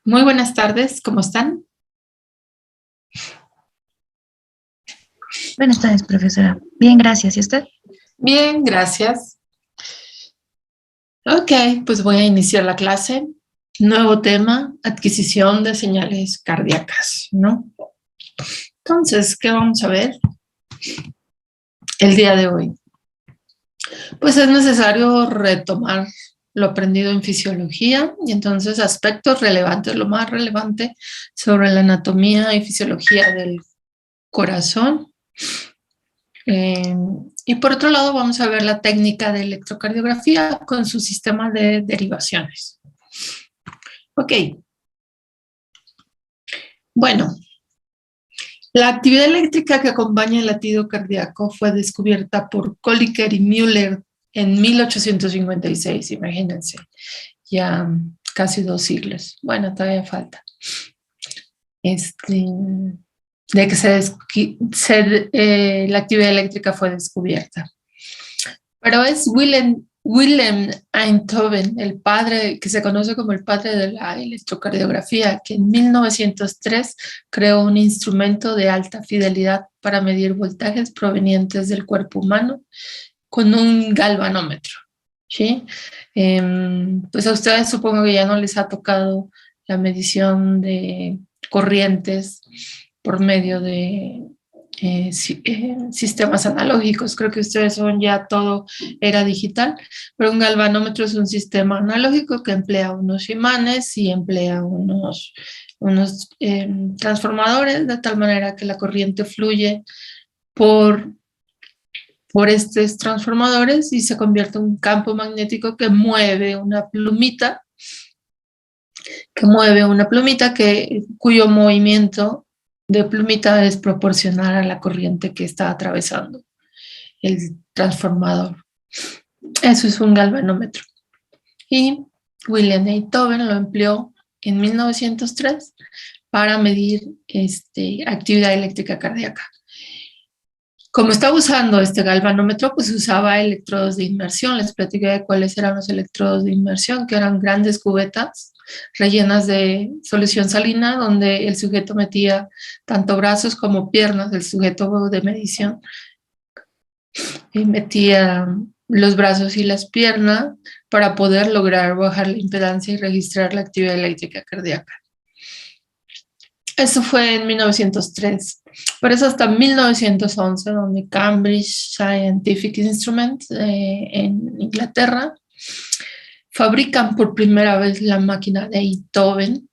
Muy buenas tardes, ¿cómo están? Buenas tardes, profesora. Bien, gracias. ¿Y usted? Bien, gracias. Ok, pues voy a iniciar la clase. Nuevo tema, adquisición de señales cardíacas, ¿no? Entonces, ¿qué vamos a ver el día de hoy? Pues es necesario retomar lo aprendido en fisiología y entonces aspectos relevantes, lo más relevante sobre la anatomía y fisiología del corazón. Eh, y por otro lado, vamos a ver la técnica de electrocardiografía con su sistema de derivaciones. Ok, bueno, la actividad eléctrica que acompaña el latido cardíaco fue descubierta por Kolliker y Müller en 1856, imagínense, ya casi 2 siglos. Bueno, todavía falta. De que la actividad eléctrica fue descubierta. Pero es Wilhelm Einthoven, el padre, que se conoce como el padre de la electrocardiografía, que en 1903 creó un instrumento de alta fidelidad para medir voltajes provenientes del cuerpo humano con un galvanómetro. ¿Sí? Pues a ustedes supongo que ya no les ha tocado la medición de corrientes por medio de sistemas analógicos. Creo que ustedes son ya todo era digital, pero un galvanómetro es un sistema analógico que emplea unos imanes y emplea unos transformadores de tal manera que la corriente fluye por, por estos transformadores y se convierte en un campo magnético cuyo movimiento de plumita es proporcional a la corriente que está atravesando el transformador. Eso es un galvanómetro. Y Wilhelm Einthoven lo empleó en 1903 para medir actividad eléctrica cardíaca. Como estaba usando este galvanómetro, pues usaba electrodos de inmersión. Les platiqué de cuáles eran los electrodos de inmersión, que eran grandes cubetas rellenas de solución salina, donde el sujeto metía tanto brazos como piernas del sujeto de medición, y metía los brazos y las piernas para poder lograr bajar la impedancia y registrar la actividad eléctrica cardíaca. Eso fue en 1903, pero es hasta 1911 donde Cambridge Scientific Instruments en Inglaterra fabrican por primera vez la máquina de Einthoven,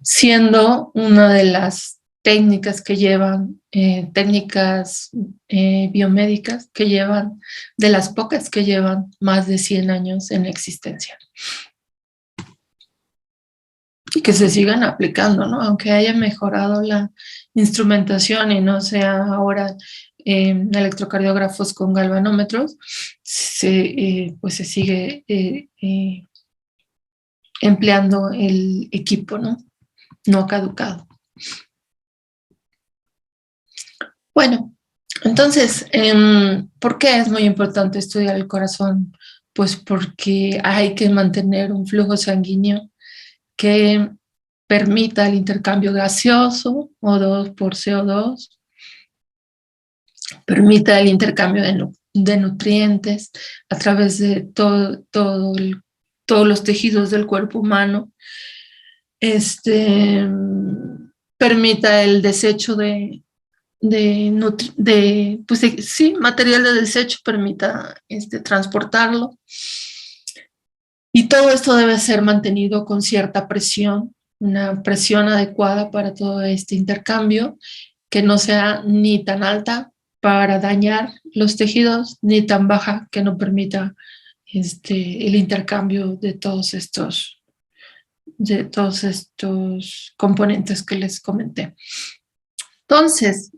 siendo una de las técnicas que llevan, técnicas biomédicas que llevan, de las pocas que llevan más de 100 años en existencia. Y que se sigan aplicando, ¿no? Aunque haya mejorado la instrumentación y no sea ahora electrocardiógrafos con galvanómetros, pues se sigue empleando el equipo, ¿no? No ha caducado. Bueno, entonces, ¿por qué es muy importante estudiar el corazón? Pues porque hay que mantener un flujo sanguíneo que permita el intercambio gaseoso, O2 por CO2, permita el intercambio de nutrientes a través de todos los tejidos del cuerpo humano, permita el desecho material de desecho, permita transportarlo. Y todo esto debe ser mantenido con cierta presión, una presión adecuada para todo este intercambio, que no sea ni tan alta para dañar los tejidos, ni tan baja que no permita el intercambio de todos estos componentes que les comenté. Entonces,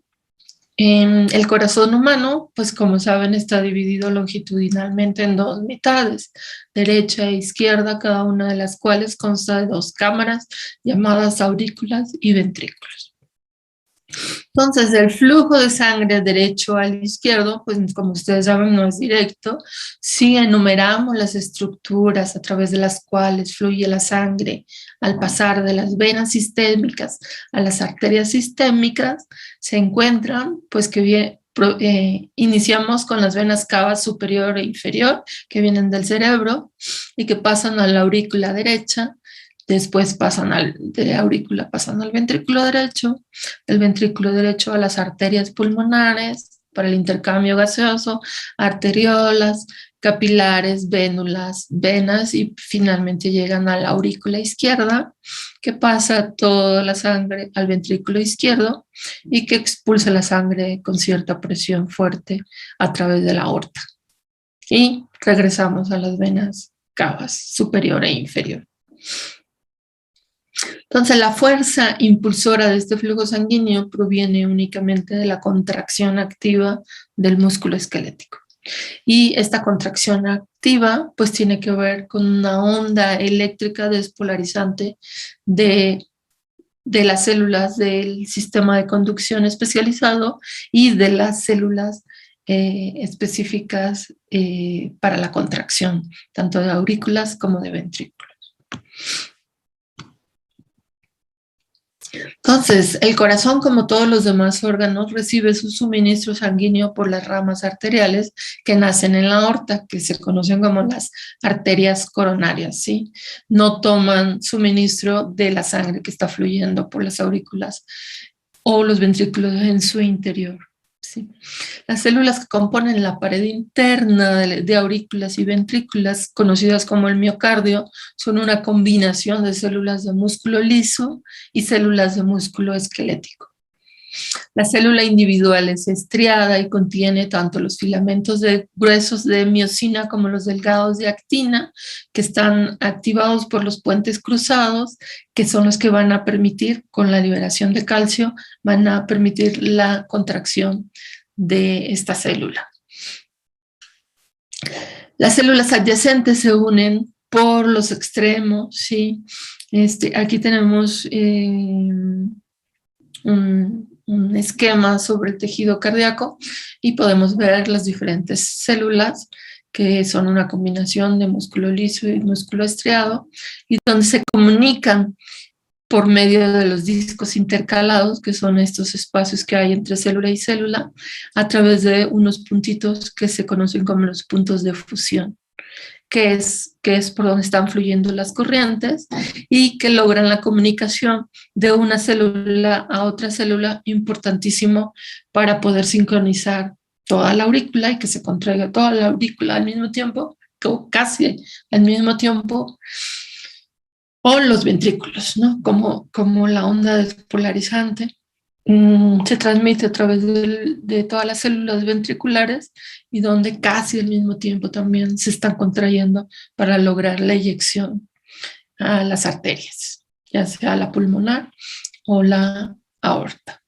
el corazón humano, pues como saben, está dividido longitudinalmente en dos mitades, derecha e izquierda, cada una de las cuales consta de dos cámaras llamadas aurículas y ventrículos. Entonces, el flujo de sangre derecho al izquierdo, pues como ustedes saben, no es directo. Si enumeramos las estructuras a través de las cuales fluye la sangre al pasar de las venas sistémicas a las arterias sistémicas, se encuentran, pues que iniciamos con las venas cava superior e inferior, que vienen del cerebro y que pasan a la aurícula derecha. Después de la aurícula pasan al ventrículo derecho, del ventrículo derecho a las arterias pulmonares para el intercambio gaseoso, arteriolas, capilares, vénulas, venas y finalmente llegan a la aurícula izquierda, que pasa toda la sangre al ventrículo izquierdo y que expulsa la sangre con cierta presión fuerte a través de la aorta. Y regresamos a las venas cavas superior e inferior. Entonces, la fuerza impulsora de este flujo sanguíneo proviene únicamente de la contracción activa del músculo esquelético. Y esta contracción activa, pues tiene que ver con una onda eléctrica despolarizante de las células del sistema de conducción especializado y de las células específicas para la contracción, tanto de aurículas como de ventrículos. Entonces, el corazón, como todos los demás órganos, recibe su suministro sanguíneo por las ramas arteriales que nacen en la aorta, que se conocen como las arterias coronarias, ¿sí? No toman suministro de la sangre que está fluyendo por las aurículas o los ventrículos en su interior, ¿sí? Las células que componen la pared interna de aurículas y ventrículas, conocidas como el miocardio, son una combinación de células de músculo liso y células de músculo esquelético. La célula individual es estriada y contiene tanto los filamentos gruesos de miosina como los delgados de actina, que están activados por los puentes cruzados, que son los que van a permitir, con la liberación de calcio, van a permitir la contracción de esta célula. Las células adyacentes se unen por los extremos, ¿sí? Aquí tenemos un esquema sobre el tejido cardíaco y podemos ver las diferentes células que son una combinación de músculo liso y músculo estriado y donde se comunican por medio de los discos intercalados, que son estos espacios que hay entre célula y célula, a través de unos puntitos que se conocen como los puntos de fusión, que es por donde están fluyendo las corrientes y que logran la comunicación de una célula a otra célula, importantísimo para poder sincronizar toda la aurícula y que se contraiga toda la aurícula al mismo tiempo, o casi al mismo tiempo, o los ventrículos, ¿no? Como la onda despolarizante se transmite a través de todas las células ventriculares y donde casi al mismo tiempo también se están contrayendo para lograr la eyección a las arterias, ya sea la pulmonar o la aorta.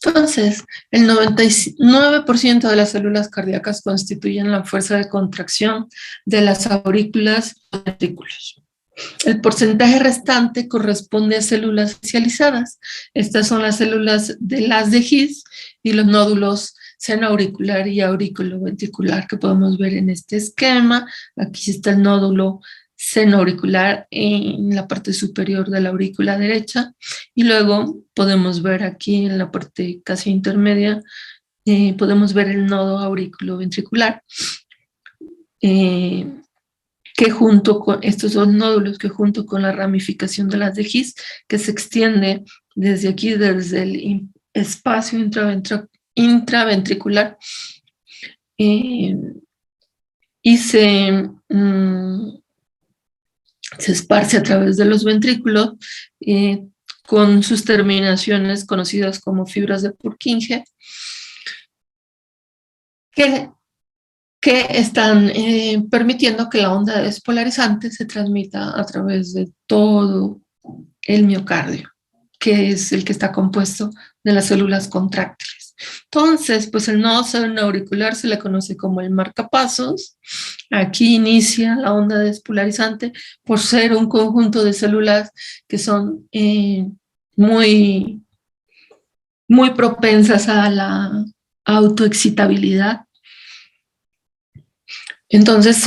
Entonces, el 99% de las células cardíacas constituyen la fuerza de contracción de las aurículas y ventrículos. El porcentaje restante corresponde a células especializadas. Estas son las células de las de His y los nódulos seno auricular y aurículo-ventricular que podemos ver en este esquema. Aquí está el nódulo seno auricular en la parte superior de la aurícula derecha y luego podemos ver aquí en la parte casi intermedia, podemos ver el nodo aurículo-ventricular. Que junto con estos dos nódulos, que junto con la ramificación de las de His, que se extiende desde aquí, desde el espacio intraventricular, y se esparce a través de los ventrículos, con sus terminaciones conocidas como fibras de Purkinje, que están permitiendo que la onda despolarizante se transmita a través de todo el miocardio, que es el que está compuesto de las células contráctiles. Entonces, pues el nodo seno auricular se le conoce como el marcapasos Aquí inicia la onda despolarizante por ser un conjunto de células que son muy, muy propensas a la autoexcitabilidad. Entonces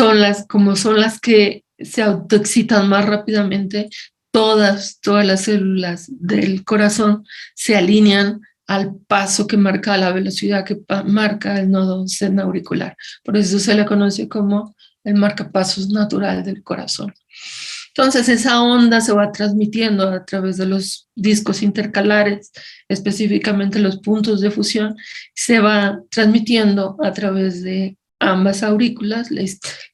como son las que se autoexcitan más rápidamente, todas las células del corazón se alinean al paso que marca la velocidad que marca el nodo seno-auricular. Por eso se le conoce como el marcapasos natural del corazón. Entonces esa onda se va transmitiendo a través de los discos intercalares, específicamente los puntos de fusión, se va transmitiendo a través de ambas aurículas,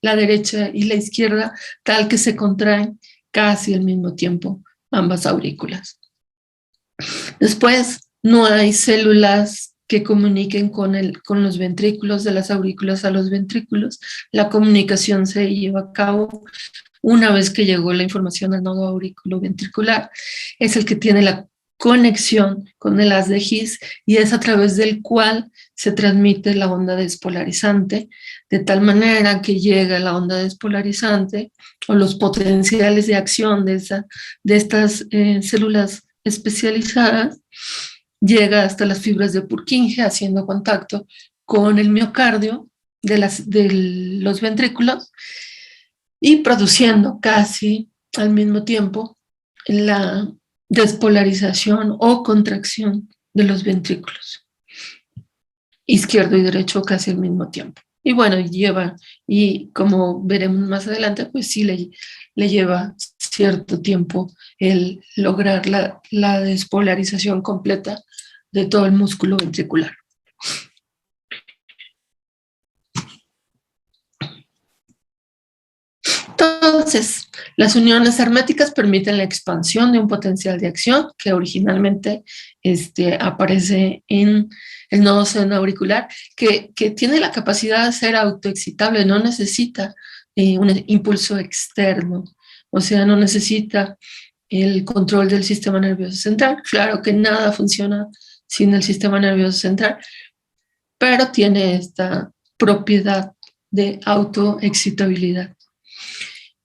la derecha y la izquierda, tal que se contraen casi al mismo tiempo ambas aurículas. Después, no hay células que comuniquen con los ventrículos, de las aurículas a los ventrículos. La comunicación se lleva a cabo una vez que llegó la información al nodo auriculoventricular. Es el que tiene la conexión con el haz de His y es a través del cual se transmite la onda despolarizante, de tal manera que llega la onda despolarizante o los potenciales de acción de estas células especializadas, llega hasta las fibras de Purkinje haciendo contacto con el miocardio de los ventrículos y produciendo casi al mismo tiempo la despolarización o contracción de los ventrículos, izquierdo y derecho casi al mismo tiempo. Y bueno, y como veremos más adelante, pues sí le lleva cierto tiempo el lograr la despolarización completa de todo el músculo ventricular. Entonces, las uniones herméticas permiten la expansión de un potencial de acción que originalmente aparece en el nodo seno-auricular, que tiene la capacidad de ser autoexcitable, no necesita un impulso externo, o sea, no necesita el control del sistema nervioso central. Claro que nada funciona sin el sistema nervioso central, pero tiene esta propiedad de autoexcitabilidad.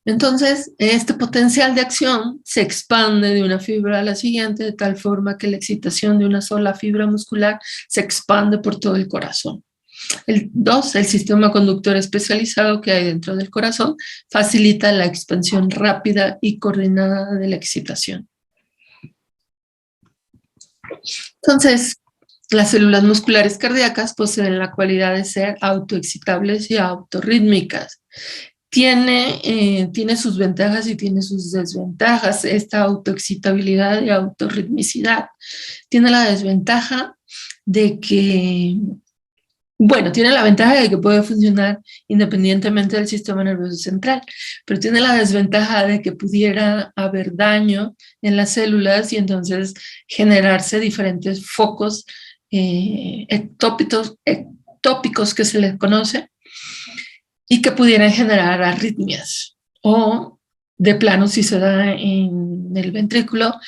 Entonces, este potencial de acción se expande de una fibra a la siguiente de tal forma que la excitación de una sola fibra muscular se expande por todo el corazón. El sistema conductor especializado que hay dentro del corazón facilita la expansión rápida y coordinada de la excitación. Entonces, las células musculares cardíacas poseen la cualidad de ser autoexcitables y autorrítmicas. Tiene sus ventajas y tiene sus desventajas, esta autoexcitabilidad y autorritmicidad. Tiene la desventaja de que, bueno, tiene la ventaja de que puede funcionar independientemente del sistema nervioso central, pero tiene la desventaja de que pudiera haber daño en las células y entonces generarse diferentes focos ectópicos que se les conoce, y que pudieran generar arritmias o de plano si se da en el ventrículo,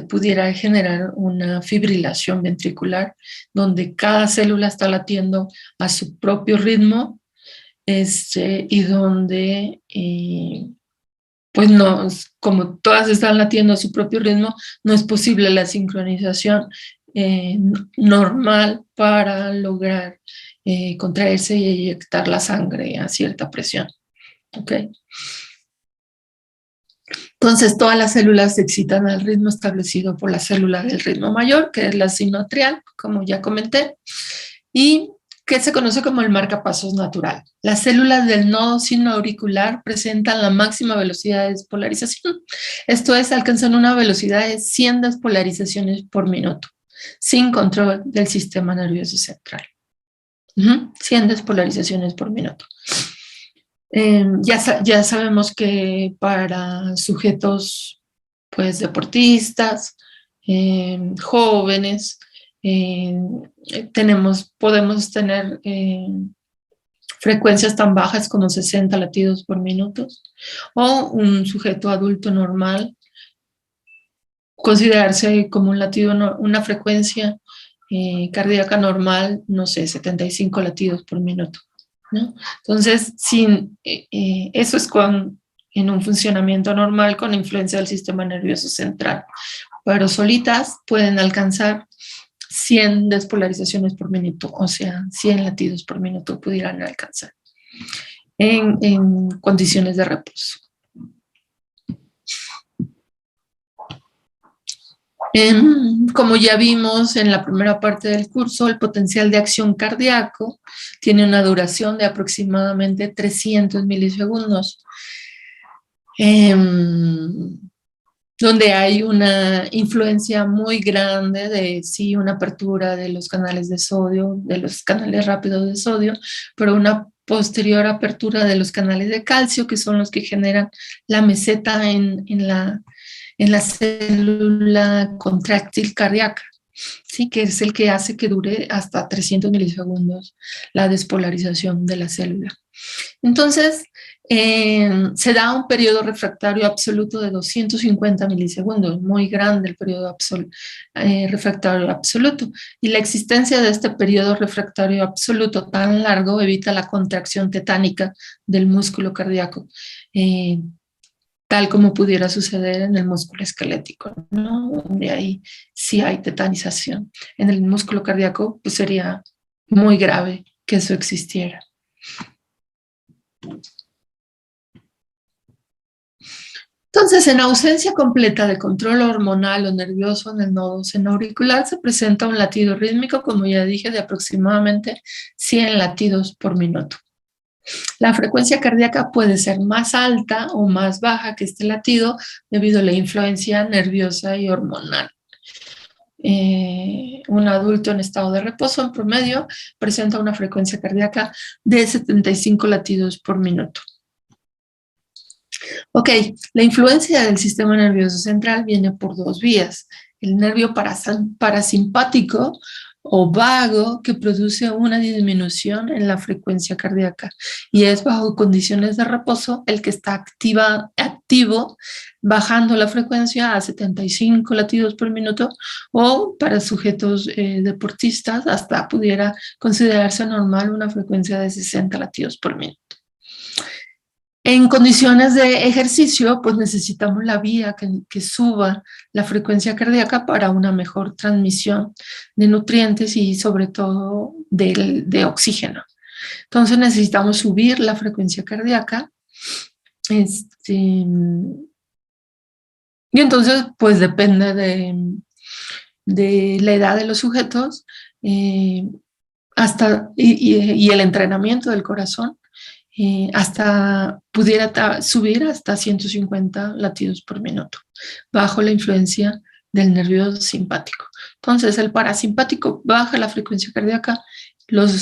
pudiera generar una fibrilación ventricular donde cada célula está latiendo a su propio ritmo y donde pues no, como todas están latiendo a su propio ritmo, no es posible la sincronización normal para lograr contraerse y eyectar la sangre a cierta presión. ¿Okay? Entonces, todas las células se excitan al ritmo establecido por la célula del ritmo mayor, que es la sinoatrial, como ya comenté, y que se conoce como el marcapasos natural. Las células del nodo sinoauricular presentan la máxima velocidad de despolarización. Esto es, alcanzan una velocidad de 100 despolarizaciones por minuto, sin control del sistema nervioso central. 100 despolarizaciones por minuto. Ya sabemos que para sujetos pues deportistas, jóvenes, podemos tener frecuencias tan bajas como 60 latidos por minuto, o un sujeto adulto normal considerarse como un latido, una frecuencia cardíaca normal, no sé, 75 latidos por minuto. ¿no? Entonces, eso es en un funcionamiento normal con influencia del sistema nervioso central, pero solitas pueden alcanzar 100 despolarizaciones por minuto, o sea, 100 latidos por minuto pudieran alcanzar en condiciones de reposo. Como ya vimos en la primera parte del curso, el potencial de acción cardíaco tiene una duración de aproximadamente 300 milisegundos, donde hay una influencia muy grande de, sí, una apertura de los canales de sodio, de los canales rápidos de sodio, pero una posterior apertura de los canales de calcio, que son los que generan la meseta en la célula contráctil cardíaca, ¿sí? Que es el que hace que dure hasta 300 milisegundos la despolarización de la célula. Entonces, se da un periodo refractario absoluto de 250 milisegundos, muy grande el periodo refractario absoluto, y la existencia de este periodo refractario absoluto tan largo evita la contracción tetánica del músculo cardíaco, tal como pudiera suceder en el músculo esquelético, ¿no? Donde ahí sí hay tetanización. En el músculo cardíaco, pues sería muy grave que eso existiera. Entonces, en ausencia completa de control hormonal o nervioso en el nodo senoauricular, se presenta un latido rítmico, como ya dije, de aproximadamente 100 latidos por minuto. La frecuencia cardíaca puede ser más alta o más baja que este latido debido a la influencia nerviosa y hormonal. Un adulto en estado de reposo en promedio presenta una frecuencia cardíaca de 75 latidos por minuto. Ok, la influencia del sistema nervioso central viene por dos vías. El nervio parasimpático o vago, que produce una disminución en la frecuencia cardíaca y es bajo condiciones de reposo el que está activo, bajando la frecuencia a 75 latidos por minuto, o para sujetos deportistas hasta pudiera considerarse normal una frecuencia de 60 latidos por minuto. En condiciones de ejercicio, pues necesitamos la vía que suba la frecuencia cardíaca para una mejor transmisión de nutrientes y sobre todo de oxígeno. Entonces necesitamos subir la frecuencia cardíaca. Y entonces, pues depende de la edad de los sujetos y el entrenamiento del corazón. Hasta pudiera subir hasta 150 latidos por minuto, bajo la influencia del nervio simpático. Entonces, el parasimpático baja la frecuencia cardíaca,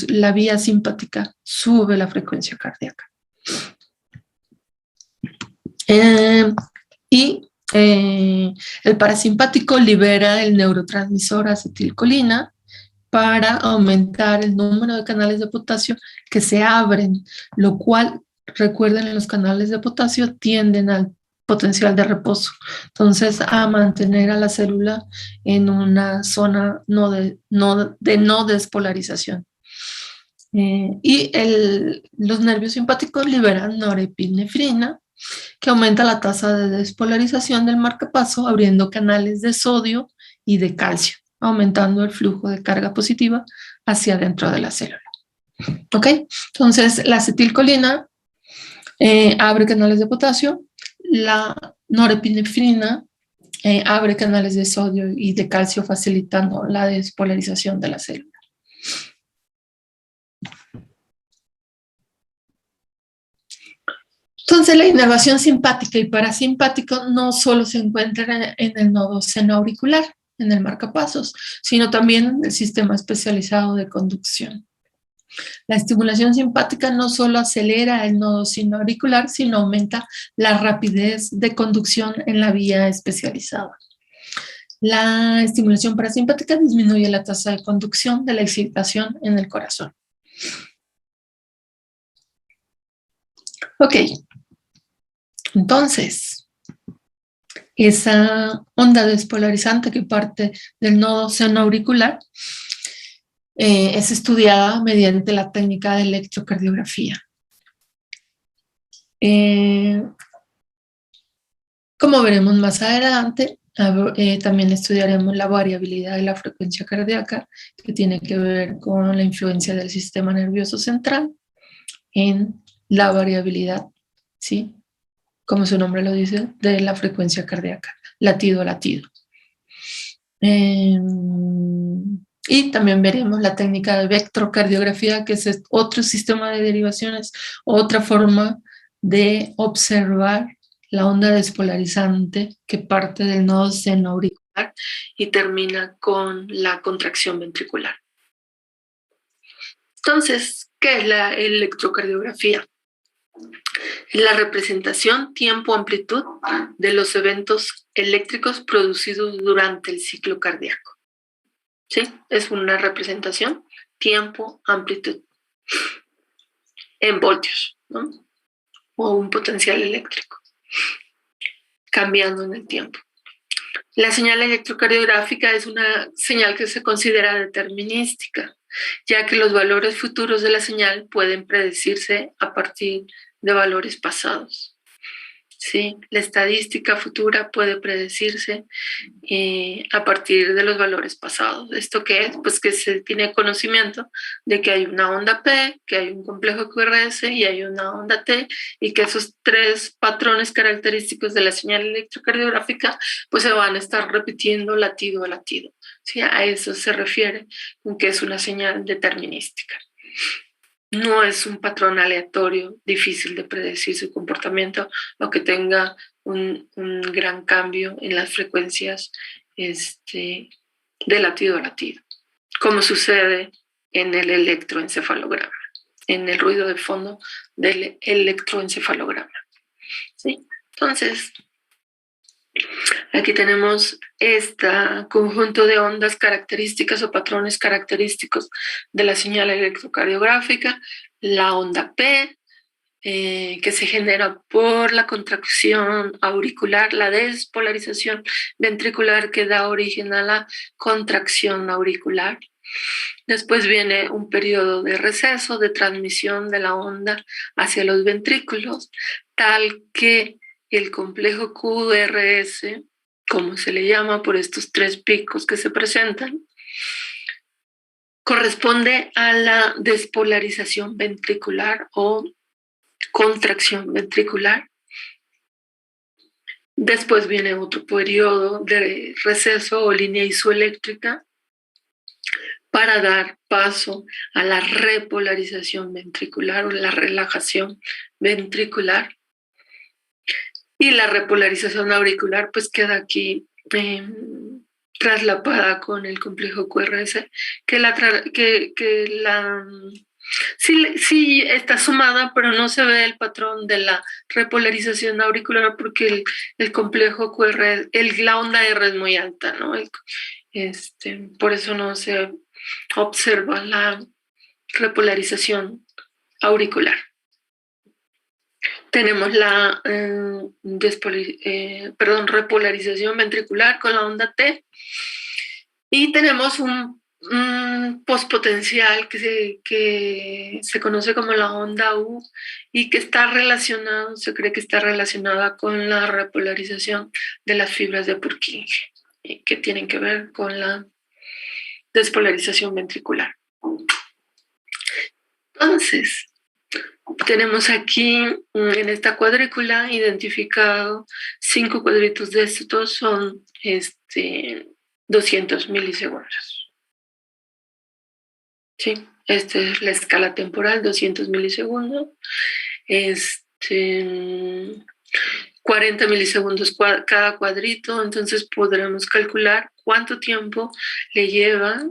la vía simpática sube la frecuencia cardíaca. El parasimpático libera el neurotransmisor acetilcolina para aumentar el número de canales de potasio que se abren, lo cual, recuerden, los canales de potasio tienden al potencial de reposo, entonces a mantener a la célula en una zona de no despolarización. Los nervios simpáticos liberan norepinefrina, que aumenta la tasa de despolarización del marcapaso, abriendo canales de sodio y de calcio, aumentando el flujo de carga positiva hacia dentro de la célula. ¿Ok? Entonces, la acetilcolina abre canales de potasio, la norepinefrina abre canales de sodio y de calcio, facilitando la despolarización de la célula. Entonces, la inervación simpática y parasimpática no solo se encuentra en el nodo senoauricular, en el marcapasos, sino también en el sistema especializado de conducción. La estimulación simpática no solo acelera el nodo senoauricular, sino aumenta la rapidez de conducción en la vía especializada. La estimulación parasimpática disminuye la tasa de conducción de la excitación en el corazón. Ok, entonces, esa onda despolarizante que parte del nodo senoauricular es estudiada mediante la técnica de electrocardiografía. Como veremos más adelante, también estudiaremos la variabilidad de la frecuencia cardíaca, que tiene que ver con la influencia del sistema nervioso central en la variabilidad, ¿sí? Como su nombre lo dice, de la frecuencia cardíaca, latido a latido. Y también veremos la técnica de vectrocardiografía, que es otro sistema de derivaciones, otra forma de observar la onda despolarizante que parte del nodo seno auricular y termina con la contracción ventricular. Entonces, ¿qué es la electrocardiografía? La representación tiempo-amplitud de los eventos eléctricos producidos durante el ciclo cardíaco. ¿Sí? Es una representación tiempo-amplitud en voltios, ¿no? O un potencial eléctrico cambiando en el tiempo. La señal electrocardiográfica es una señal que se considera determinística, ya que los valores futuros de la señal pueden predecirse a partir de valores pasados. ¿Sí? La estadística futura puede predecirse a partir de los valores pasados. ¿Esto qué es? Pues que se tiene conocimiento de que hay una onda P, que hay un complejo QRS y hay una onda T, y que esos tres patrones característicos de la señal electrocardiográfica pues se van a estar repitiendo latido a latido. ¿Sí? A eso se refiere con que es una señal determinística. No es un patrón aleatorio, difícil de predecir su comportamiento o que tenga un gran cambio en las frecuencias de latido a latido, como sucede en el electroencefalograma, en el ruido de fondo del electroencefalograma. ¿Sí? Entonces, aquí tenemos este conjunto de ondas características o patrones característicos de la señal electrocardiográfica, la onda P, que se genera por la contracción auricular, la despolarización ventricular que da origen a la contracción auricular. Después viene un periodo de receso, de transmisión de la onda hacia los ventrículos, tal que el complejo QRS, como se le llama por estos tres picos que se presentan, corresponde a la despolarización ventricular o contracción ventricular. Después viene otro periodo de receso o línea isoeléctrica para dar paso a la repolarización ventricular o la relajación ventricular. Y la repolarización auricular pues queda aquí traslapada con el complejo QRS, sí está sumada, pero no se ve el patrón de la repolarización auricular porque el complejo QR, la onda R es muy alta, ¿no? Por eso no se observa la repolarización auricular. Tenemos la repolarización ventricular con la onda T y tenemos un postpotencial que se conoce como la onda U y que está relacionado, se cree que está relacionada con la repolarización de las fibras de Purkinje, que tienen que ver con la despolarización ventricular. Entonces, tenemos aquí en esta cuadrícula identificado 5 cuadritos de estos, son 200 milisegundos. Sí, esta es la escala temporal, 200 milisegundos. 40 milisegundos cada cuadrito, entonces podremos calcular cuánto tiempo le lleva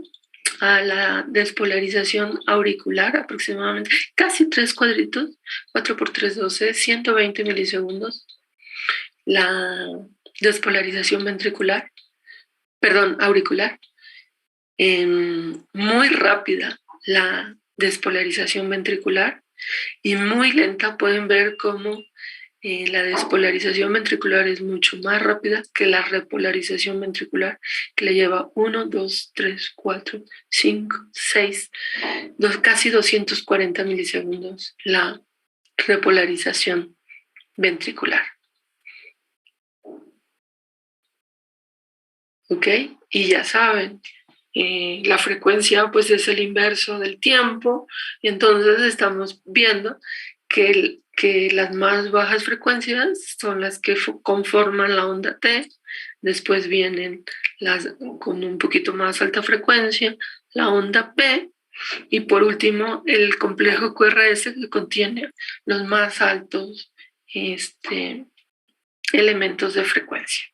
a la despolarización auricular, aproximadamente casi 3 cuadritos, 4 por 3, 12, 120 milisegundos. La despolarización auricular. Muy rápida la despolarización ventricular y muy lenta. Pueden ver cómo La despolarización ventricular es mucho más rápida que la repolarización ventricular, que le lleva 1, 2, 3, 4, 5, 6, casi 240 milisegundos la repolarización ventricular. ¿Ok? Y ya saben, la frecuencia pues es el inverso del tiempo, y entonces estamos viendo que las más bajas frecuencias son las que conforman la onda T, después vienen las con un poquito más alta frecuencia, la onda P, y por último el complejo QRS, que contiene los más altos elementos de frecuencia.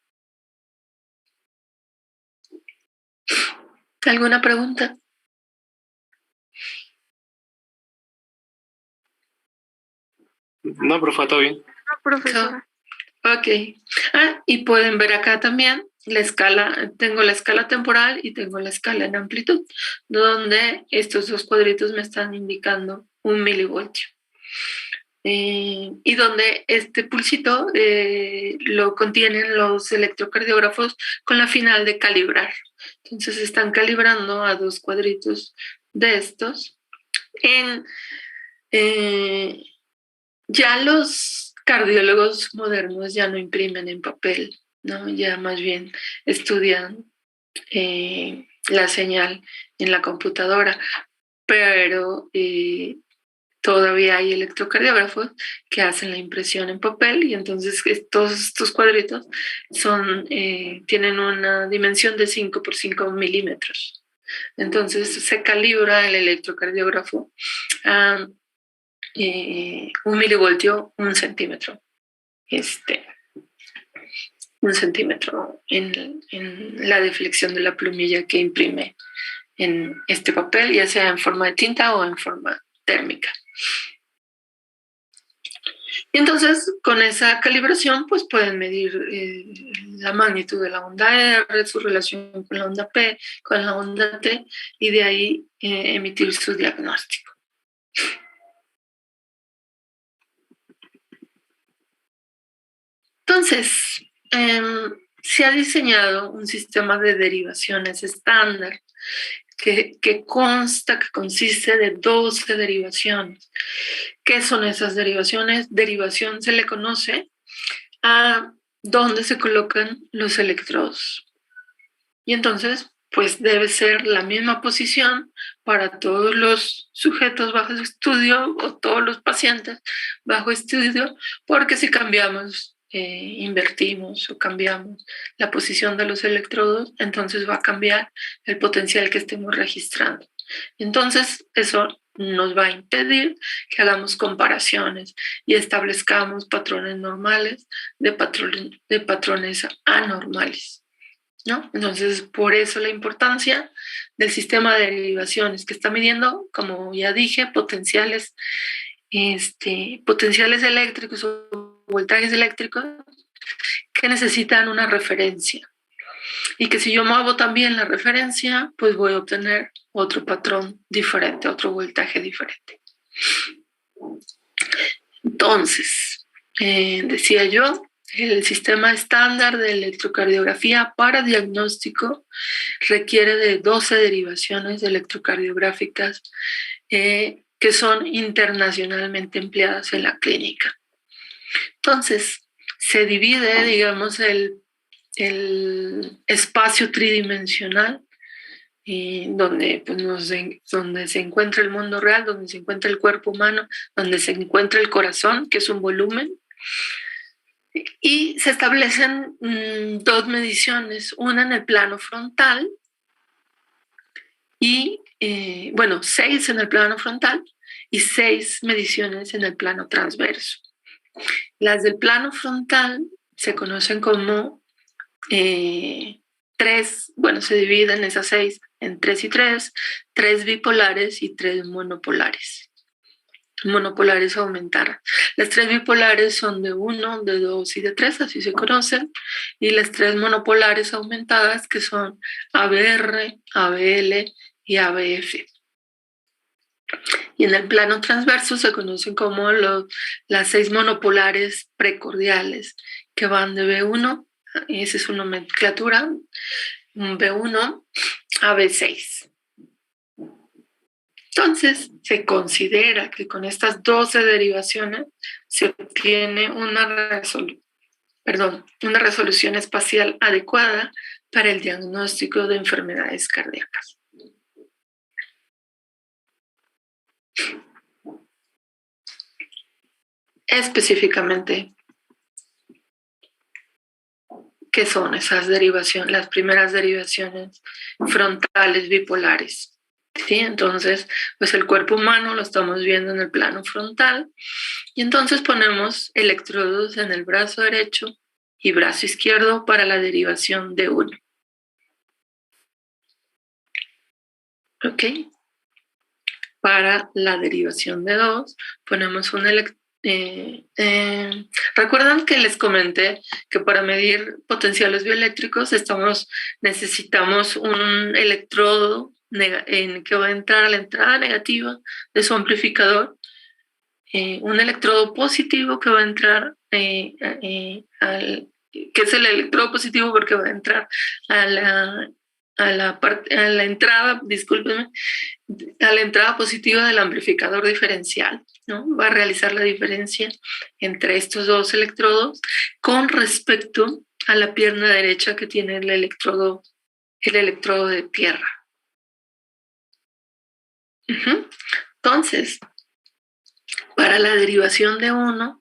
¿Alguna pregunta? No, profe, todo bien. No, profesora. Ok. Y pueden ver acá también la escala. Tengo la escala temporal y tengo la escala en amplitud, donde estos dos cuadritos me están indicando 1 milivoltio. Y donde este pulsito lo contienen los electrocardiógrafos con la final de calibrar. Entonces están calibrando a 2 cuadritos de estos. Ya los cardiólogos modernos ya no imprimen en papel, ¿no? Ya más bien estudian la señal en la computadora, pero todavía hay electrocardiógrafos que hacen la impresión en papel, y entonces todos estos cuadritos tienen una dimensión de 5 por 5 milímetros. Entonces se calibra el electrocardiógrafo a 1 milivoltio, 1 centímetro. 1 centímetro en la deflexión de la plumilla que imprime en este papel, ya sea en forma de tinta o en forma térmica. Y entonces, con esa calibración, pues pueden medir la magnitud de la onda R, su relación con la onda P, con la onda T, y de ahí emitir su diagnóstico. Entonces, se ha diseñado un sistema de derivaciones estándar que consiste de 12 derivaciones. ¿Qué son esas derivaciones? Derivación se le conoce a dónde se colocan los electrodos. Y entonces, pues debe ser la misma posición para todos los sujetos bajo estudio o todos los pacientes bajo estudio, porque si cambiamos, invertimos o cambiamos la posición de los electrodos, entonces va a cambiar el potencial que estemos registrando. Entonces, eso nos va a impedir que hagamos comparaciones y establezcamos patrones normales de patrones anormales, ¿no? Entonces, por eso la importancia del sistema de derivaciones, que está midiendo, como ya dije, potenciales eléctricos o voltajes eléctricos que necesitan una referencia. Y que si yo muevo también la referencia, pues voy a obtener otro patrón diferente, otro voltaje diferente. Entonces, decía yo, el sistema estándar de electrocardiografía para diagnóstico requiere de 12 derivaciones electrocardiográficas que son internacionalmente empleadas en la clínica. Entonces, se divide, digamos, el espacio tridimensional, donde se encuentra el mundo real, donde se encuentra el cuerpo humano, donde se encuentra el corazón, que es un volumen. Y se establecen 2 mediciones, una en el plano frontal y, 6 en el plano frontal y 6 mediciones en el plano transverso. Las del plano frontal se conocen como 3, se dividen esas 6 en 3 y 3, 3 bipolares y 3 monopolares. Monopolares aumentadas. Las 3 bipolares son de 1, de 2 y de 3, así se conocen, y las 3 monopolares aumentadas, que son ABR, ABL y ABF. Y en el plano transverso se conocen como las 6 monopolares precordiales que van de B1, esa es una nomenclatura, B1 a B6. Entonces, se considera que con estas 12 derivaciones se obtiene una resolución espacial adecuada para el diagnóstico de enfermedades cardíacas. Específicamente, ¿qué son esas derivaciones? Las primeras derivaciones frontales bipolares. ¿Sí? Entonces, pues el cuerpo humano lo estamos viendo en el plano frontal y entonces ponemos electrodos en el brazo derecho y brazo izquierdo para la derivación de 1. ¿Ok? Para la derivación de 2 ponemos un ¿recuerdan que les comenté que para medir potenciales bioeléctricos necesitamos un electrodo que va a entrar a la entrada negativa de su amplificador, un electrodo positivo que va a entrar que es el electrodo positivo porque va a entrar a la entrada, discúlpenme, a la entrada positiva del amplificador diferencial, ¿no? Va a realizar la diferencia entre estos dos electrodos con respecto a la pierna derecha que tiene el electrodo de tierra. Entonces, para la derivación de 1,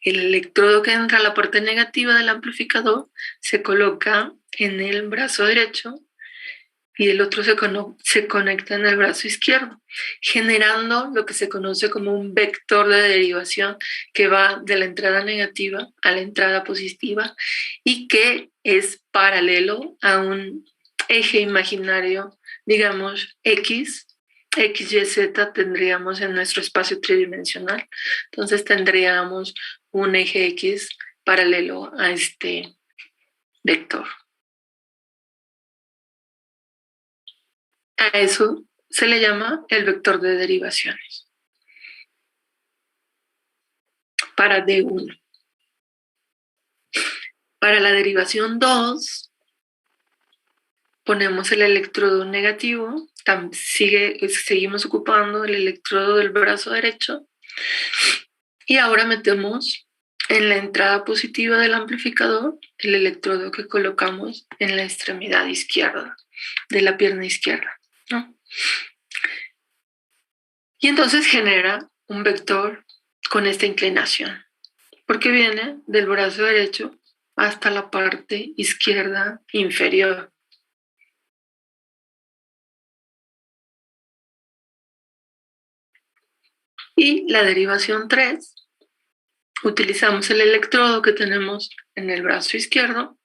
el electrodo que entra a la parte negativa del amplificador se coloca en el brazo derecho y el otro se conecta en el brazo izquierdo, generando lo que se conoce como un vector de derivación que va de la entrada negativa a la entrada positiva y que es paralelo a un eje imaginario, digamos, X, y, Z tendríamos en nuestro espacio tridimensional. Entonces tendríamos un eje X paralelo a este vector. A eso se le llama el vector de derivaciones para D1. Para la derivación 2, ponemos el electrodo negativo, seguimos ocupando el electrodo del brazo derecho y ahora metemos en la entrada positiva del amplificador el electrodo que colocamos en la extremidad izquierda de la pierna izquierda, ¿no? Y entonces genera un vector con esta inclinación, porque viene del brazo derecho hasta la parte izquierda inferior. Y la derivación 3, utilizamos el electrodo que tenemos en el brazo izquierdo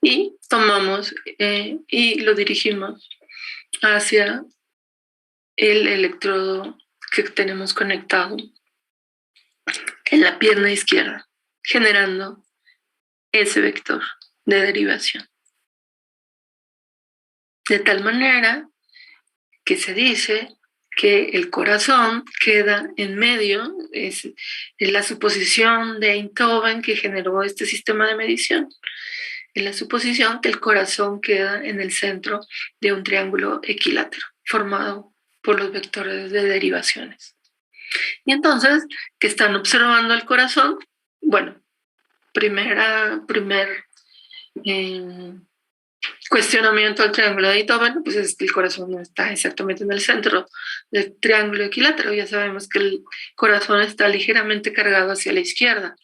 y tomamos y lo dirigimos hacia el electrodo que tenemos conectado en la pierna izquierda, generando ese vector de derivación. De tal manera que se dice que el corazón queda en medio, es la suposición de Einthoven que generó este sistema de medición, es la suposición que el corazón queda en el centro de un triángulo equilátero formado por los vectores de derivaciones. Y entonces, ¿qué están observando el corazón? Bueno, primer cuestionamiento al triángulo de Einthoven, pues es que el corazón no está exactamente en el centro del triángulo equilátero. Ya sabemos que el corazón está ligeramente cargado hacia la izquierda.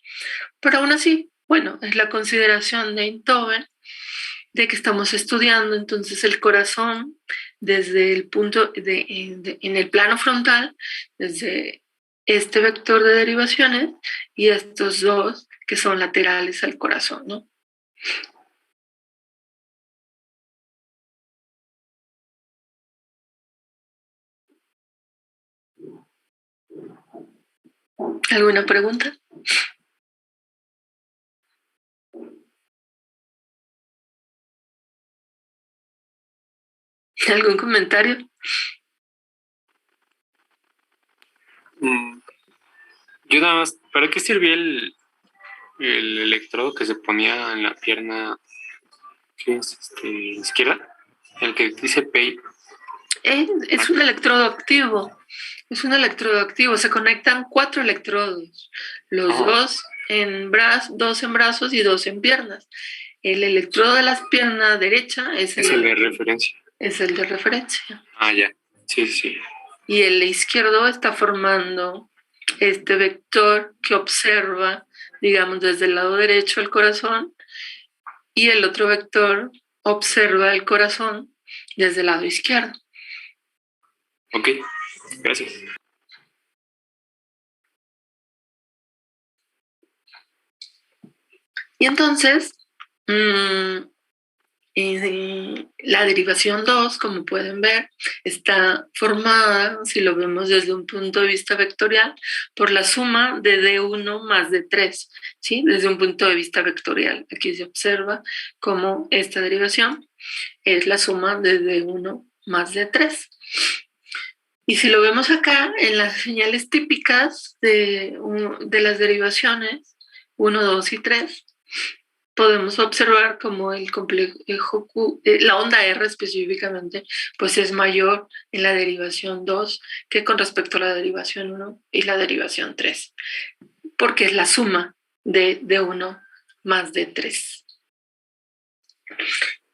Pero aún así, bueno, es la consideración de Einthoven de que estamos estudiando entonces el corazón desde el punto en el plano frontal, desde este vector de derivaciones y estos dos que son laterales al corazón, ¿no? ¿Alguna pregunta? ¿Algún comentario? Mm, Yo nada más, ¿para qué servía el electrodo que se ponía en la pierna, qué es, izquierda? El que dice PEI. Es un electrodo activo. Es un electrodo activo. Se conectan 4 electrodos. Los Ajá. dos en brazos y 2 en piernas. El electrodo de la pierna derecha Es el de referencia. es el de referencia. Ah, ya. Sí, sí, sí. Y el izquierdo está formando este vector que observa, digamos, desde el lado derecho el corazón, y el otro vector observa el corazón desde el lado izquierdo. Ok, gracias. Y entonces, la derivación 2, como pueden ver, está formada, si lo vemos desde un punto de vista vectorial, por la suma de D1 más D3, ¿sí? Desde un punto de vista vectorial. Aquí se observa cómo esta derivación es la suma de D1 más D3. Y si lo vemos acá, en las señales típicas de las derivaciones 1, 2 y 3, podemos observar como el complejo Q, la onda R específicamente, pues es mayor en la derivación 2 que con respecto a la derivación 1 y la derivación 3, porque es la suma de 1 más de 3.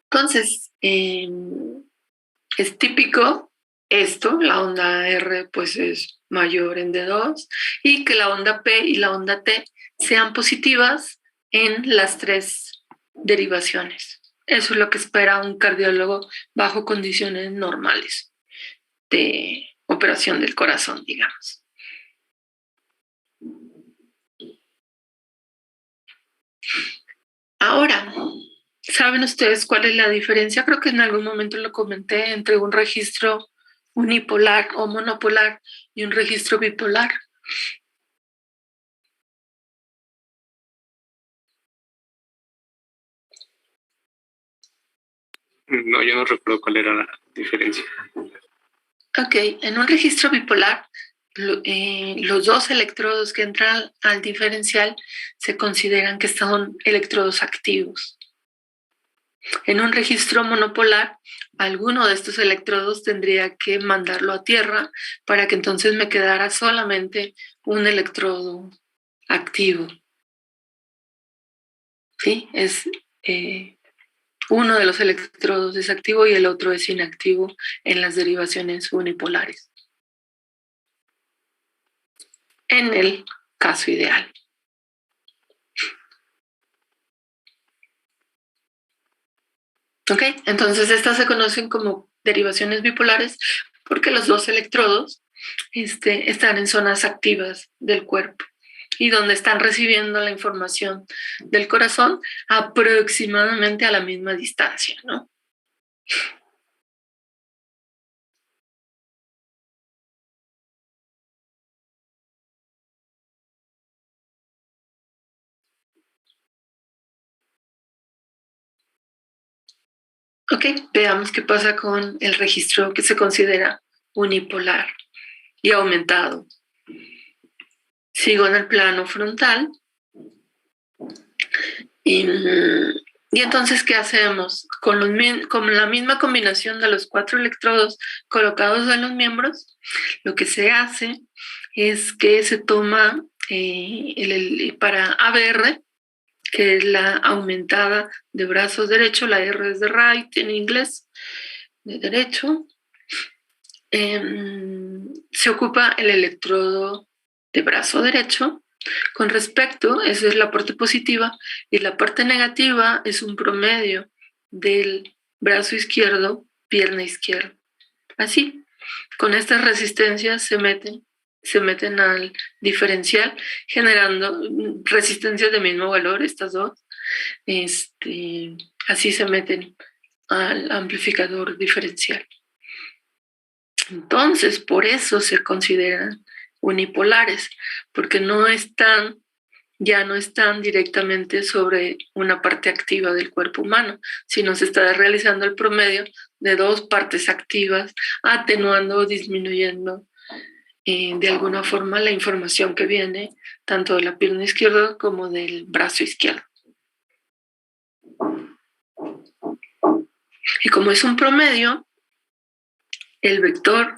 Entonces, es típico esto, la onda R pues es mayor en D2, y que la onda P y la onda T sean positivas en las 3 derivaciones. Eso es lo que espera un cardiólogo bajo condiciones normales de operación del corazón, digamos. Ahora, ¿saben ustedes cuál es la diferencia? Creo que en algún momento lo comenté, entre un registro unipolar o monopolar y un registro bipolar. No, yo no recuerdo cuál era la diferencia. Ok, en un registro bipolar, los 2 electrodos que entran al diferencial se consideran que son electrodos activos. En un registro monopolar, alguno de estos electrodos tendría que mandarlo a tierra para que entonces me quedara solamente un electrodo activo. ¿Sí? Uno de los electrodos es activo y el otro es inactivo en las derivaciones unipolares. En el caso ideal. ¿Ok? Entonces estas se conocen como derivaciones bipolares porque los 2 electrodos están en zonas activas del cuerpo y donde están recibiendo la información del corazón aproximadamente a la misma distancia, ¿no? Ok, veamos qué pasa con el registro que se considera unipolar y aumentado. Sigo en el plano frontal y entonces, ¿qué hacemos? Con la misma combinación de los 4 electrodos colocados en los miembros, lo que se hace es que se toma para ABR, que es la aumentada de brazos derecho, la R es de right en inglés, de derecho, se ocupa el electrodo de brazo derecho. Con respecto, esa es la parte positiva, y la parte negativa es un promedio del brazo izquierdo, pierna izquierda. Así, con estas resistencias se meten al diferencial, generando resistencias de mismo valor, estas dos. Así se meten al amplificador diferencial. Entonces, por eso se consideran unipolares, porque ya no están directamente sobre una parte activa del cuerpo humano, sino se está realizando el promedio de 2 partes activas, atenuando o disminuyendo de alguna forma la información que viene tanto de la pierna izquierda como del brazo izquierdo. Y como es un promedio, el vector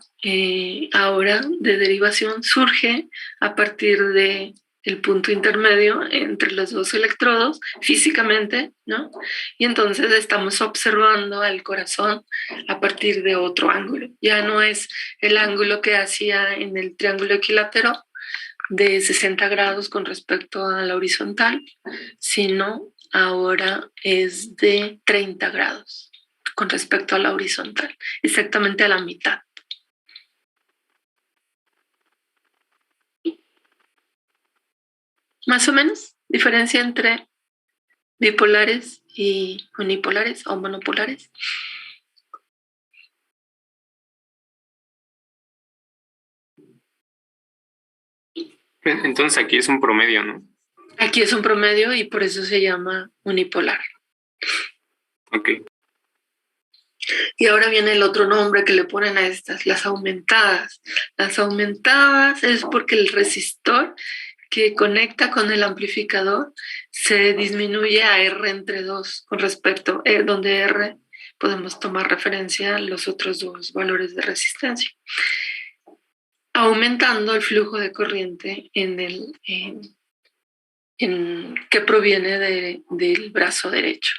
ahora de derivación surge a partir de el punto intermedio entre los dos electrodos físicamente, ¿no? Y entonces estamos observando al corazón a partir de otro ángulo. Ya no es el ángulo que hacía en el triángulo equilátero de 60 grados con respecto a la horizontal, sino ahora es de 30 grados con respecto a la horizontal, exactamente a la mitad. Más o menos, diferencia entre bipolares y unipolares o monopolares. Entonces aquí es un promedio, ¿no? Aquí es un promedio y por eso se llama unipolar. Ok. Y ahora viene el otro nombre que le ponen a estas, las aumentadas. Las aumentadas es porque el resistor que conecta con el amplificador se disminuye a R entre 2 con respecto, donde R podemos tomar referencia a los otros dos valores de resistencia, aumentando el flujo de corriente que proviene del brazo derecho,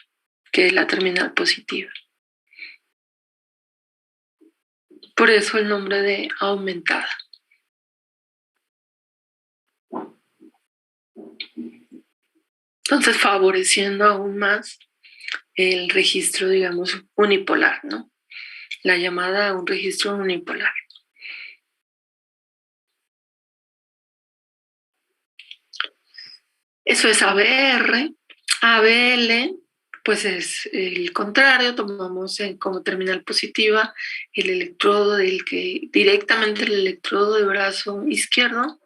que es la terminal positiva. Por eso el nombre de aumentada. Entonces, favoreciendo aún más el registro, digamos, unipolar, ¿no? La llamada a un registro unipolar. Eso es ABR. ABL, pues es el contrario, tomamos como terminal positiva el electrodo directamente el electrodo del brazo izquierdo,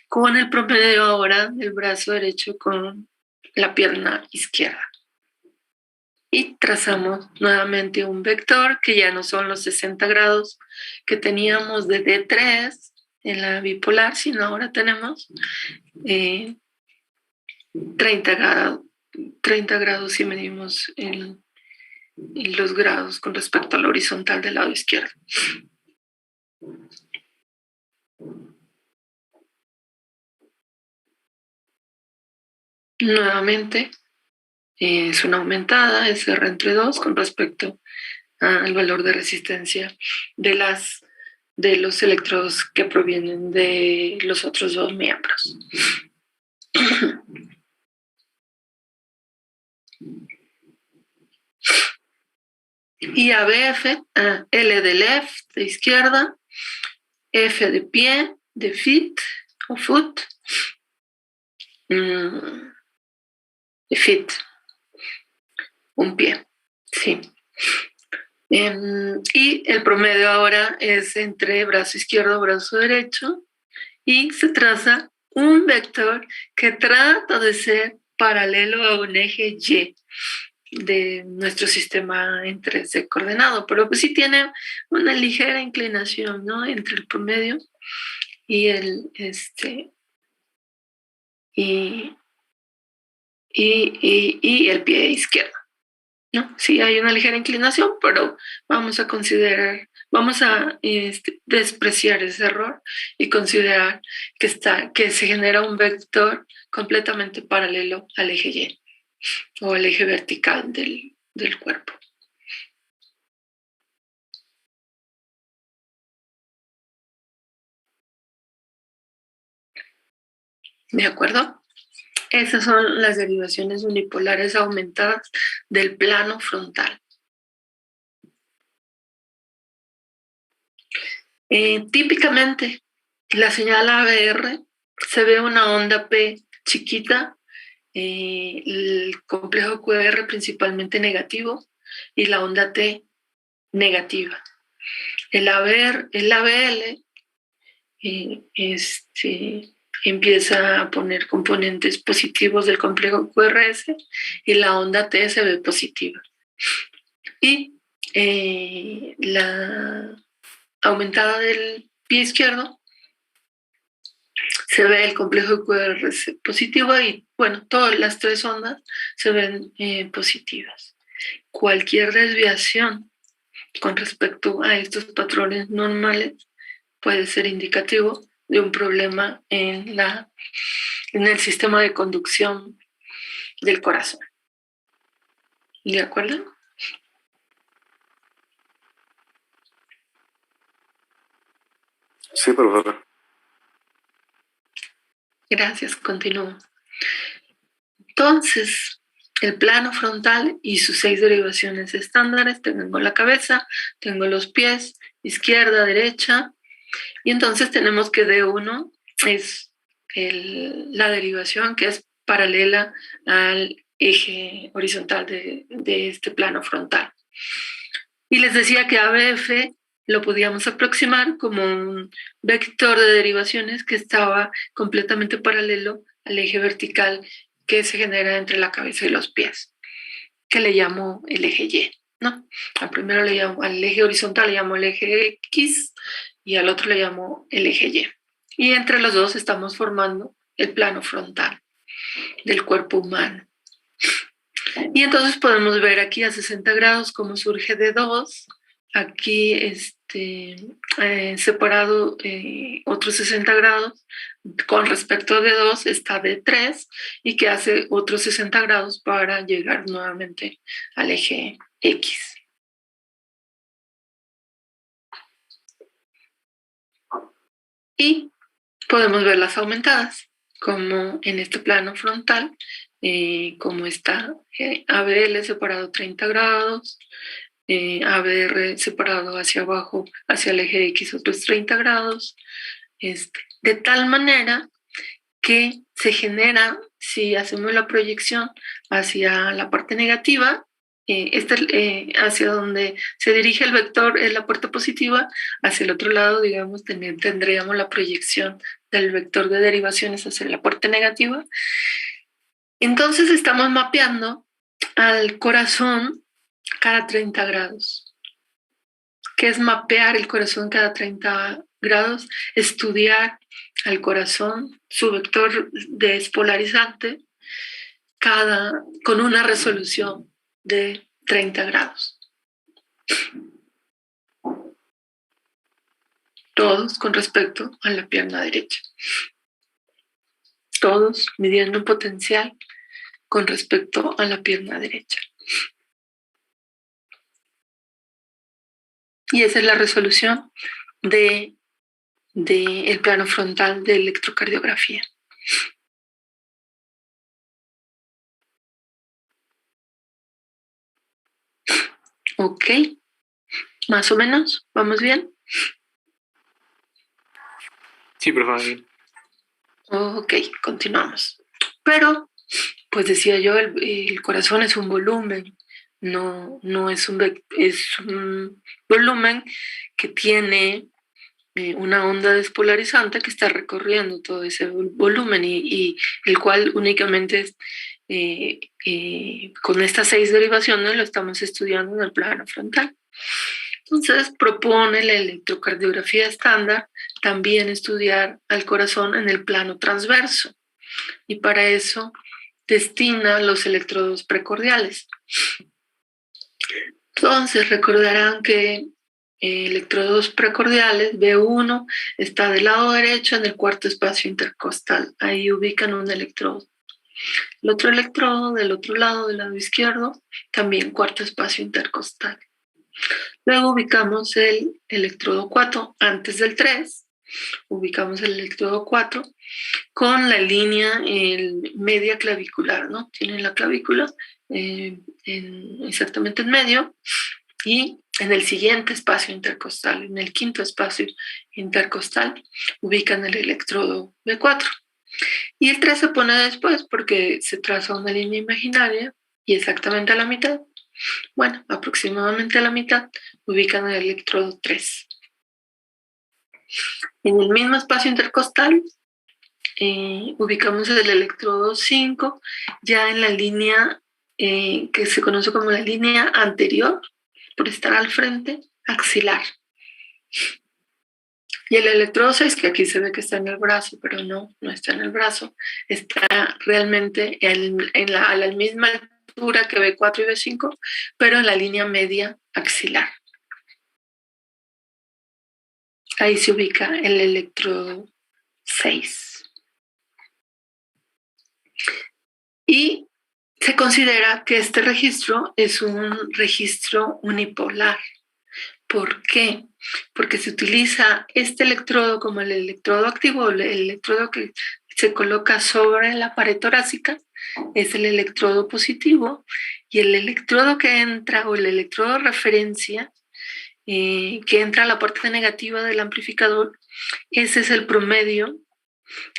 con el promedio ahora del brazo derecho con la pierna izquierda. Y trazamos nuevamente un vector que ya no son los 60 grados que teníamos de D3 en la bipolar, sino ahora tenemos 30 grados si medimos los grados con respecto al horizontal del lado izquierdo. Nuevamente, es una aumentada, es R entre 2 con respecto al valor de resistencia de los electrodos que provienen de los otros dos miembros. Y ABF, L de left, de izquierda, F de pie, de feet o foot, de feet, un pie, sí. Y el promedio ahora es entre brazo izquierdo y brazo derecho y se traza un vector que trata de ser paralelo a un eje Y de nuestro sistema en 3D coordenado, pero pues sí tiene una ligera inclinación, ¿no? Entre el promedio y el el pie izquierdo, ¿no? Sí hay una ligera inclinación, pero vamos a despreciar ese error y considerar que se genera un vector completamente paralelo al eje Y o al eje vertical del cuerpo. ¿De acuerdo? Esas son las derivaciones unipolares aumentadas del plano frontal. Típicamente, la señal ABR se ve una onda P chiquita, el complejo QR principalmente negativo y la onda T negativa. El ABL empieza a poner componentes positivos del complejo QRS y la onda T se ve positiva. Y la aumentada del pie izquierdo se ve el complejo QRS positivo y, bueno, todas las tres ondas se ven positivas. Cualquier desviación con respecto a estos patrones normales puede ser indicativo de un problema en el sistema de conducción del corazón. ¿De acuerdo? Sí, por favor. Gracias, continúo. Entonces, el plano frontal y sus 6 derivaciones estándares. Tengo la cabeza, tengo los pies, izquierda, derecha. Y entonces tenemos que D1 es la derivación que es paralela al eje horizontal de este plano frontal. Y les decía que ABF lo podíamos aproximar como un vector de derivaciones que estaba completamente paralelo al eje vertical que se genera entre la cabeza y los pies, que le llamo el eje Y, ¿no? Al primero le llamo, al eje horizontal le llamo el eje X y al otro le llamo el eje Y. Y entre los dos estamos formando el plano frontal del cuerpo humano. Y entonces podemos ver aquí a 60 grados cómo surge D2, aquí separado otros 60 grados, con respecto a D2 está D3 y que hace otros 60 grados para llegar nuevamente al eje X. Y podemos ver las aumentadas, como en este plano frontal, como está ABL separado 30 grados, ABR separado hacia abajo, hacia el eje X otros 30 grados, de tal manera que se genera, si hacemos la proyección hacia la parte negativa, hacia donde se dirige el vector es la puerta positiva, hacia el otro lado, digamos, tendríamos la proyección del vector de derivaciones hacia la puerta negativa. Entonces estamos mapeando al corazón cada 30 grados. ¿Qué es mapear el corazón cada 30 grados? Estudiar al corazón, su vector despolarizante, con una resolución de 30 grados. Todos con respecto a la pierna derecha. Todos midiendo un potencial con respecto a la pierna derecha. Y esa es la resolución del plano frontal de electrocardiografía. Ok, más o menos, ¿vamos bien? Sí, por favor. Ok, continuamos. Pero, pues decía yo, el corazón es un volumen, no es un volumen que tiene una onda despolarizante que está recorriendo todo ese volumen y el cual únicamente con estas 6 derivaciones lo estamos estudiando en el plano frontal. Entonces propone la electrocardiografía estándar también estudiar al corazón en el plano transverso y para eso destina los electrodos precordiales. Entonces recordarán que electrodos precordiales, B1 está del lado derecho en el cuarto espacio intercostal. Ahí ubican un electrodo. El otro electrodo del otro lado, del lado izquierdo, también cuarto espacio intercostal. Luego ubicamos el electrodo 4 antes del 3. Ubicamos el electrodo 4 con la línea media clavicular, ¿no? Tienen la clavícula exactamente en medio y en el siguiente espacio intercostal, en el quinto espacio intercostal, ubican el electrodo B4. Y el 3 se pone después porque se traza una línea imaginaria y exactamente a la mitad, bueno, aproximadamente a la mitad, ubican el electrodo 3. En el mismo espacio intercostal, ubicamos el electrodo 5 ya en la línea que se conoce como la línea anterior, por estar al frente, axilar. Y el electrodo 6, que aquí se ve que está en el brazo, pero no está en el brazo, está realmente a la misma altura que B4 y B5, pero en la línea media axilar. Ahí se ubica el electrodo 6. Y se considera que este registro es un registro unipolar. ¿Por qué? Porque se utiliza este electrodo como el electrodo activo, el electrodo que se coloca sobre la pared torácica, es el electrodo positivo, y el electrodo que entra, o el electrodo de referencia, que entra a la parte negativa del amplificador, ese es el promedio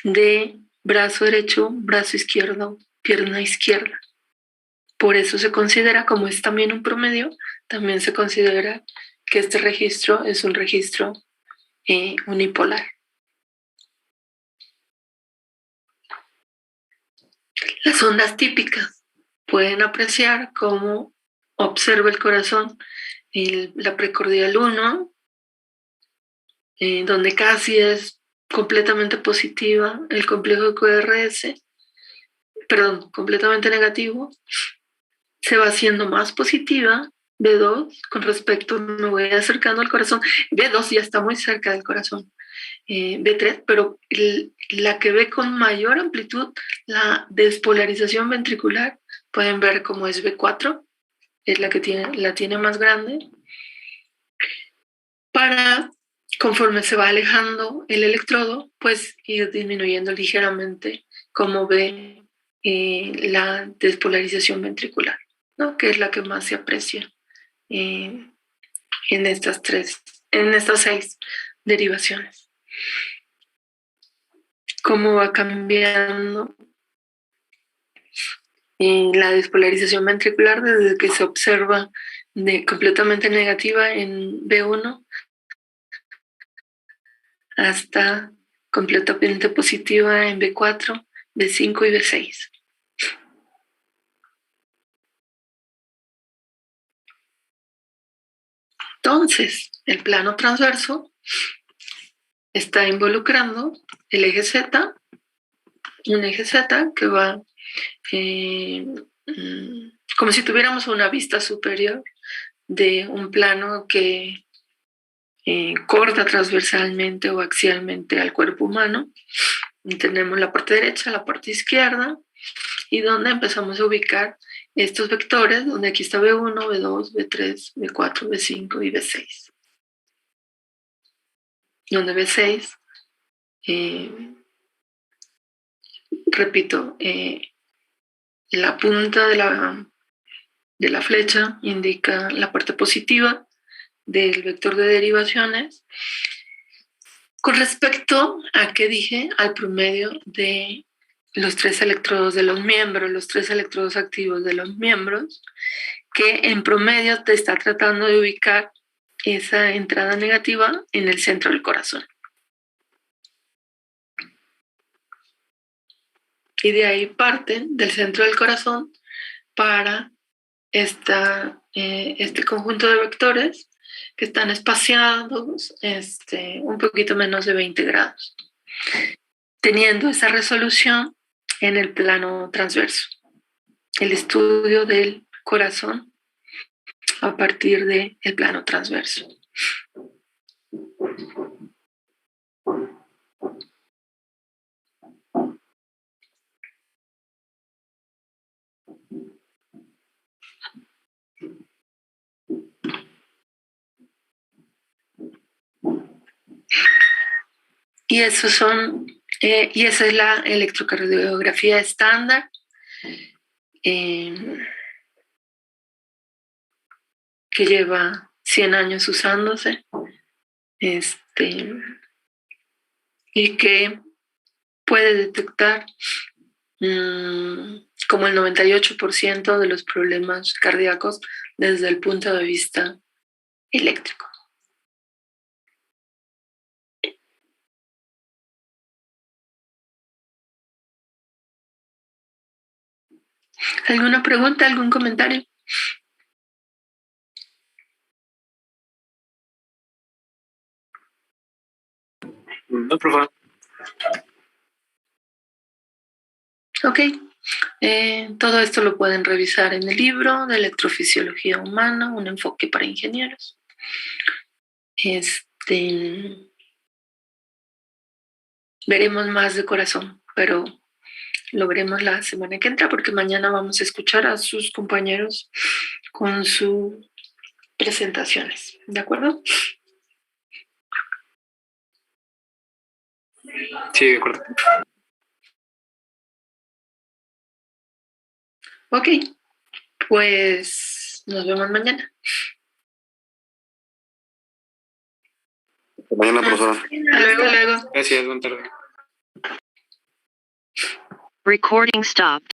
de brazo derecho, brazo izquierdo, pierna izquierda. Por eso se considera, como es también un promedio, también se considera que este registro es un registro unipolar. Las ondas típicas pueden apreciar cómo observa el corazón la precordial 1, donde casi es completamente positiva, el complejo de QRS, perdón, completamente negativo, se va haciendo más positiva. B2, con respecto, me voy acercando al corazón. B2 ya está muy cerca del corazón. B3, pero la que ve con mayor amplitud la despolarización ventricular, pueden ver cómo es B4, es la que tiene más grande, para, conforme se va alejando el electrodo, pues ir disminuyendo ligeramente como ve la despolarización ventricular, ¿no? Que es la que más se aprecia en estas 6 derivaciones. Cómo va cambiando la despolarización ventricular desde que se observa completamente negativa en B1 hasta completamente positiva en B4, B5 y B6. Entonces, el plano transverso está involucrando el eje Z, un eje Z que va como si tuviéramos una vista superior de un plano que corta transversalmente o axialmente al cuerpo humano. Y tenemos la parte derecha, la parte izquierda, y donde empezamos a ubicar estos vectores, donde aquí está B1, B2, B3, B4, B5 y B6. Donde B6, repito, la punta de la flecha indica la parte positiva del vector de derivaciones. Con respecto a qué dije, al promedio de los 3 electrodos de los miembros, los 3 electrodos activos de los miembros, que en promedio te está tratando de ubicar esa entrada negativa en el centro del corazón. Y de ahí parten del centro del corazón para este conjunto de vectores que están espaciados un poquito menos de 20 grados, teniendo esa resolución en el plano transverso. El estudio del corazón a partir del plano transverso. Y esa es la electrocardiografía estándar. Que lleva 100 años usándose, y que puede detectar como el 98% de los problemas cardíacos desde el punto de vista eléctrico. ¿Alguna pregunta, algún comentario? No, profe. Ok. Todo esto lo pueden revisar en el libro de Electrofisiología Humana, un enfoque para ingenieros. Veremos más de corazón, pero lo veremos la semana que entra porque mañana vamos a escuchar a sus compañeros con sus presentaciones. ¿De acuerdo? Sí, de acuerdo. Ok, pues nos vemos mañana. Hasta mañana, profesora. Hasta luego. Gracias, buena tarde. Recording stopped.